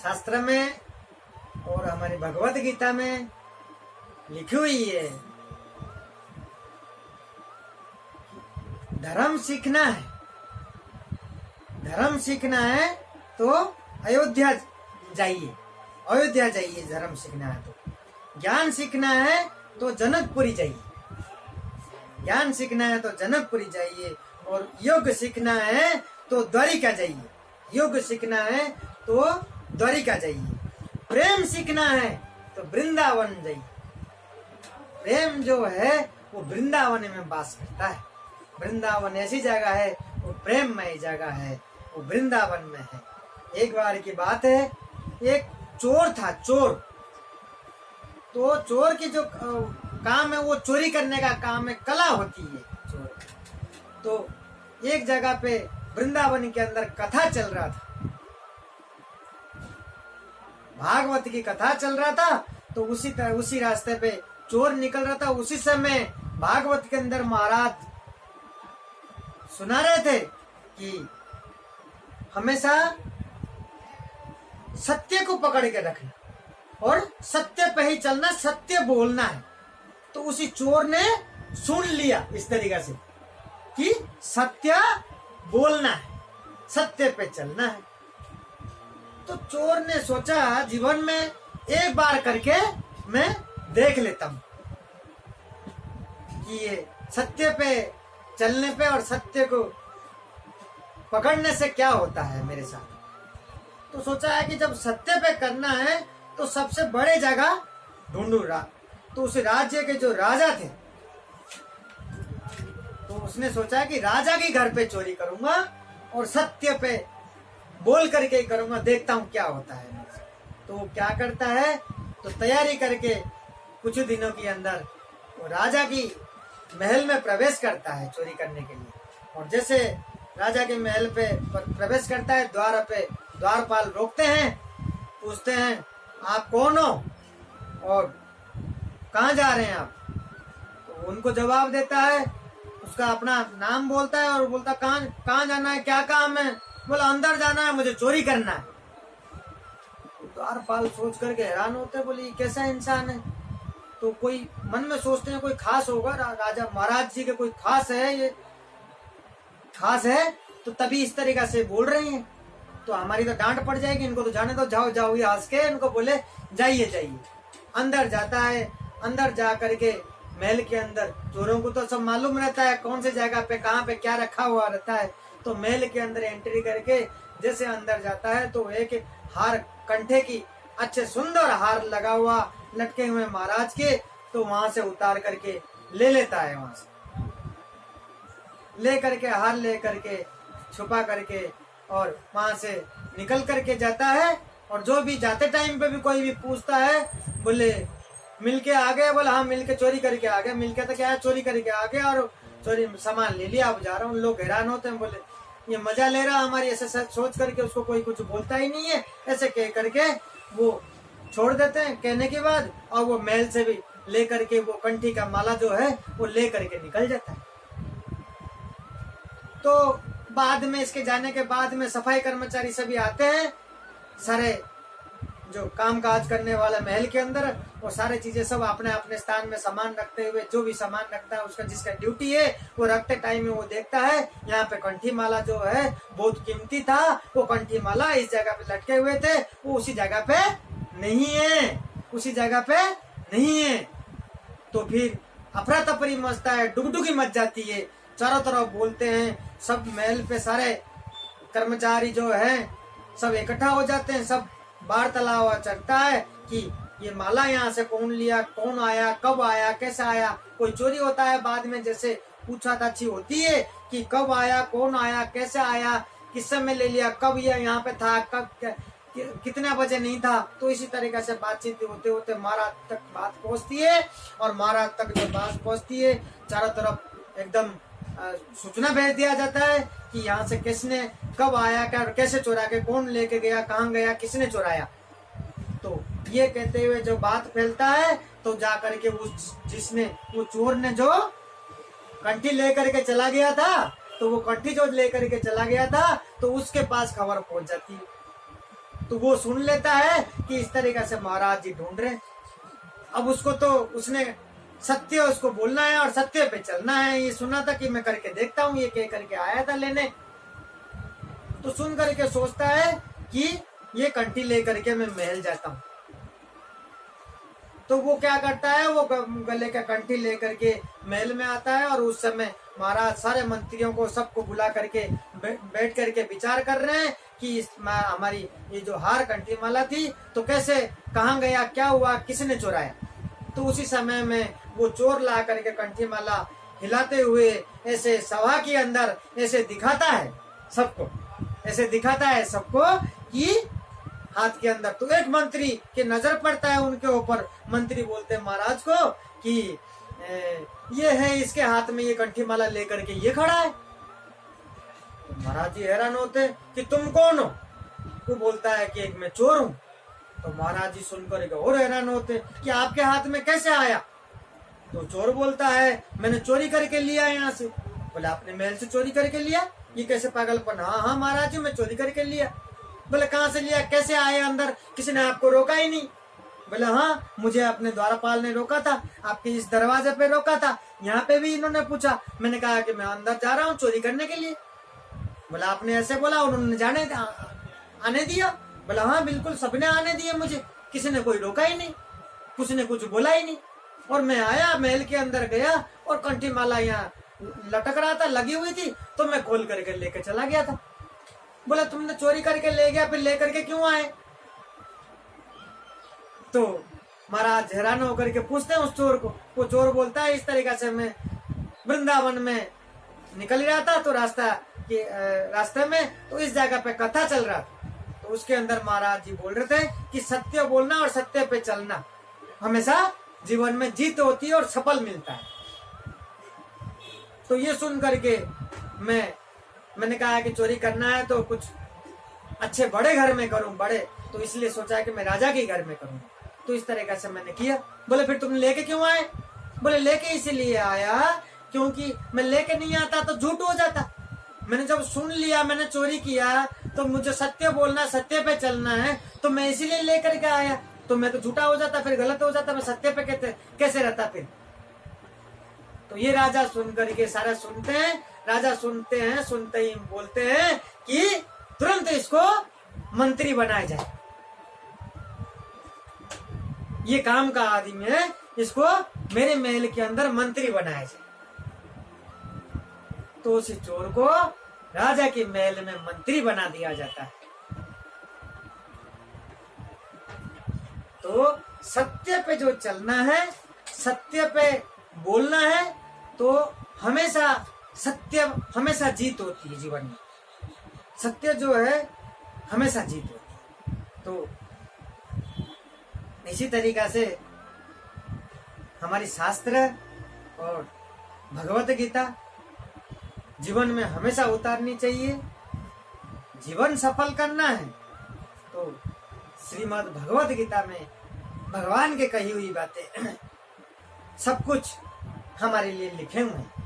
शास्त्र में और हमारी भगवत गीता में लिखी हुई है, धर्म सीखना है, धर्म सीखना है तो अयोध्या जाइए, अयोध्या जाइए। धर्म सीखना है तो ज्ञान सीखना है तो जनकपुरी जाइए, ज्ञान सीखना है तो जनकपुरी जाइए। और योग सीखना है तो द्वारिका जाइए, योग सीखना है तो द्वारिका जाइए। प्रेम सीखना है तो वृंदावन जाइए। प्रेम जो है वो वृंदावन में वास करता है। वृंदावन ऐसी जगह है, वो प्रेममय जगह है, वो वृंदावन में है। एक बार की बात है, एक चोर था, चोर। तो चोर की जो काम है वो चोरी करने का काम है, कला होती है चोर। तो एक जगह पे वृंदावन के अंदर कथा चल रहा था, भागवत की कथा चल रहा था। तो उसी रास्ते पे चोर निकल रहा था। उसी समय भागवत के अंदर महाराज सुना रहे थे कि हमेशा सत्य को पकड़ के रखना और सत्य पे ही चलना, सत्य बोलना है। तो उसी चोर ने सुन लिया इस तरीके से कि सत्य बोलना है, सत्य पे चलना है। तो चोर ने सोचा जीवन में एक बार करके मैं देख लेता हूं कि ये सत्य पे चलने पे और सत्य को पकड़ने से क्या होता है मेरे साथ। तो सोचा है कि जब सत्य पे करना है तो सबसे बड़े जगह ढूंढूंगा। तो उस राज्य के जो राजा थे, तो उसने सोचा कि राजा के घर पे चोरी करूंगा और सत्य पे बोल करके करूंगा, देखता हूं क्या होता है। तो वो क्या करता है, तो तैयारी करके कुछ दिनों के अंदर वो राजा की महल में प्रवेश करता है चोरी करने के लिए। और जैसे राजा के महल पे प्रवेश करता है, द्वार पे द्वारपाल रोकते हैं, पूछते हैं आप कौन हो और कहाँ जा रहे हैं आप। तो उनको जवाब देता है, उसका अपना नाम बोलता है और बोलता कहाँ जाना है, क्या काम है। बोला अंदर जाना है, मुझे चोरी करना है। द्वारपाल सोच करके हैरान होते हैं, बोली कैसा इंसान है। तो कोई मन में सोचते हैं कोई खास होगा, राजा महाराज जी के कोई खास है, ये खास है तो तभी इस तरीका से बोल रही हैं। तो हमारी तो डांट पड़ जाएगी, इनको तो जाने दो, जाओ जाओ। ये हंस के इनको बोले जाइए जाइए। अंदर जाता है, अंदर जा करके महल के अंदर चोरों को तो सब मालूम रहता है कौन से जगह पे कहाँ पे क्या रखा हुआ रहता है। तो महल के अंदर एंट्री करके जैसे अंदर जाता है तो एक हार, कंठे की अच्छे सुंदर हार लगा हुआ लटके हुए महाराज के, तो वहां से उतार करके ले लेता है। वहां से ले करके हार ले करके छुपा करके और वहां से निकल करके जाता है। और जो भी जाते टाइम पे भी कोई भी पूछता है, बोले मिलके आ गए, बोला हाँ मिलके चोरी करके आ गए। मिलके तो क्या है, चोरी करके आ गए और चोरी सामान ले लिया, अब जा रहा हूँ। लोग हैरान होते हैं, बोले ये मजा ले रहा हमारी, ऐसे सोच करके उसको कोई कुछ बोलता ही नहीं है। ऐसे कह करके वो छोड़ देते हैं कहने के बाद, और वो महल से भी ले करके वो कंठी का माला जो है वो ले करके निकल जाता है। तो बाद में, इसके जाने के बाद में सफाई कर्मचारी सभी आते हैं, सारे जो काम काज करने वाला महल के अंदर, वो सारे चीजें सब अपने अपने स्थान में सामान रखते हुए, जो भी सामान रखता है उसका जिसका ड्यूटी है वो रखते टाइम में वो देखता है यहाँ पे कंठी माला जो है बहुत कीमती था, वो कंठी माला इस जगह पे लटके हुए थे, वो उसी जगह पे नहीं है, उसी जगह पे नहीं है। तो फिर अफरा तफरी मचता है, डुगडुगी मच जाती है, चारों तरफ बोलते हैं, सब महल पे सारे कर्मचारी जो है सब इकट्ठा हो जाते हैं, सब वार्तालाप चलता है कि ये माला यहाँ से कौन लिया, कौन आया, कब आया, कैसा आया। कोई चोरी होता है बाद में जैसे पूछताछ होती है कि कब आया, कौन आया, कैसे आया, किस समय ले लिया, कब ये यहाँ पे था, कब कितने बजे नहीं था। तो इसी तरीके से बातचीत होते होते महाराज तक बात पहुँचती है। और महाराज तक जब बात पहुँचती है, चारों तरफ एकदम सूचना भेज दिया जाता है कि यहाँ से किसने कब आया, क्या कैसे चुरा के, कौन लेके गया, कहाँ गया, किसने चुराया। तो ये कहते हुए जो बात फैलता है, तो जा करके जिसने वो चोर ने जो कंठी लेकर के चला गया था, तो वो कंठी जो लेकर के चला गया था तो उसके पास खबर पहुंच जाती है। तो तो वो सुन लेता है कि इस तरीके से महाराज जी ढूंढ रहे हैं। अब उसको तो उसने सत्य उसको बोलना है और सत्य पे चलना है। ये सुना था कि मैं करके देखता हूँ, ये कह करके आया था लेने। तो सुन करके सोचता है कि ये कंठी लेकर के मैं महल जाता हूँ। तो वो क्या करता है, वो गले का कंठी लेकर के महल में आता है और उस समय महाराज सारे मंत्रियों को सबको बुला करके बैठ करके विचार कर रहे हैं कि हमारी ये जो हार कंठी माला थी तो कैसे, कहाँ गया, क्या हुआ, किसने चुराया। तो उसी समय में वो चोर ला करके कंठी माला हिलाते हुए ऐसे सभा के अंदर ऐसे दिखाता है सबको, ऐसे दिखाता है सबको कि हाथ के अंदर। तो एक मंत्री के नजर पड़ता है उनके ऊपर। मंत्री बोलते हैं महाराज को कि ये है, इसके हाथ में ये कंठी माला लेकर के ये खड़ा है। तो महाराज जी हैरान होते कि तुम कौन हो। वो बोलता है कि एक मैं चोर हूं। तो महाराज जी सुनकर और हैरान होते कि आपके हाथ में कैसे आया। तो चोर बोलता है मैंने चोरी करके लिया यहाँ से। बोले आपने महल से चोरी करके लिया, ये कैसे पागलपन। हाँ महाराज जी मैं चोरी करके लिया। बोले कहाँ से लिया, कैसे आए अंदर, किसी ने आपको रोका ही नहीं। बोले हाँ मुझे अपने द्वारपाल ने रोका था, आपके इस दरवाजे पे रोका था, यहाँ पे भी इन्होंने पूछा, मैंने कहा कि मैं अंदर जा रहा हूँ चोरी करने के लिए। बोला आपने ऐसे बोला, उन्होंने आने दिया। बोला हाँ बिल्कुल सबने आने दिए मुझे, किसी ने कोई रोका ही नहीं, किसी ने कुछ बोला ही नहीं। और मैं आया महल के अंदर गया और कंठी माला यहाँ लटक रहा था, लगी हुई थी, तो मैं खोल करके लेके चला गया था। बोला तुमने चोरी करके ले गया, फिर लेकर के क्यों आए। तो महाराज हैरान होकर के पूछते हैं उस चोर को। वो चोर बोलता है इस तरीके से मैं वृंदावन में निकल रहा था, तो रास्ते में तो इस जगह पे कथा चल रहा था। तो उसके अंदर महाराज जी बोल रहे थे कि सत्य बोलना और सत्य पे चलना हमेशा जीवन में जीत होती है और सफल मिलता है। तो ये सुन करके मैंने कहा कि चोरी करना है तो कुछ अच्छे बड़े घर में करूं, बड़े, तो इसलिए सोचा है कि मैं राजा के घर में करूं। तो इस तरीके से मैंने किया। बोले फिर तुम लेके क्यों आए। बोले लेके इसीलिए आया क्योंकि मैं लेके नहीं आता तो झूठ हो जाता। मैंने जब सुन लिया मैंने चोरी किया तो मुझे सत्य बोलना, सत्य पे चलना है, तो मैं इसीलिए लेकर के आया। तो मैं तो झूठा हो जाता, फिर गलत हो जाता, मैं सत्य पे कैसे रहता फिर। तो ये राजा सुन करके सारा सुनते हैं। राजा सुनते हैं, सुनते ही बोलते हैं कि तुरंत इसको मंत्री बनाया जाए, ये काम का आदमी है, इसको मेरे महल के अंदर मंत्री बनाया जाए। तो उस चोर को राजा के महल में मंत्री बना दिया जाता है। तो सत्य पे जो चलना है, सत्य पे बोलना है, तो हमेशा सत्य, हमेशा जीत होती है जीवन में। सत्य जो है हमेशा जीत होती है। तो इसी तरीका से हमारी शास्त्र और भगवत गीता जीवन में हमेशा उतारनी चाहिए। जीवन सफल करना है तो श्रीमद् भगवत गीता में भगवान के कही हुई बातें सब कुछ हमारे लिए लिखे हुए हैं।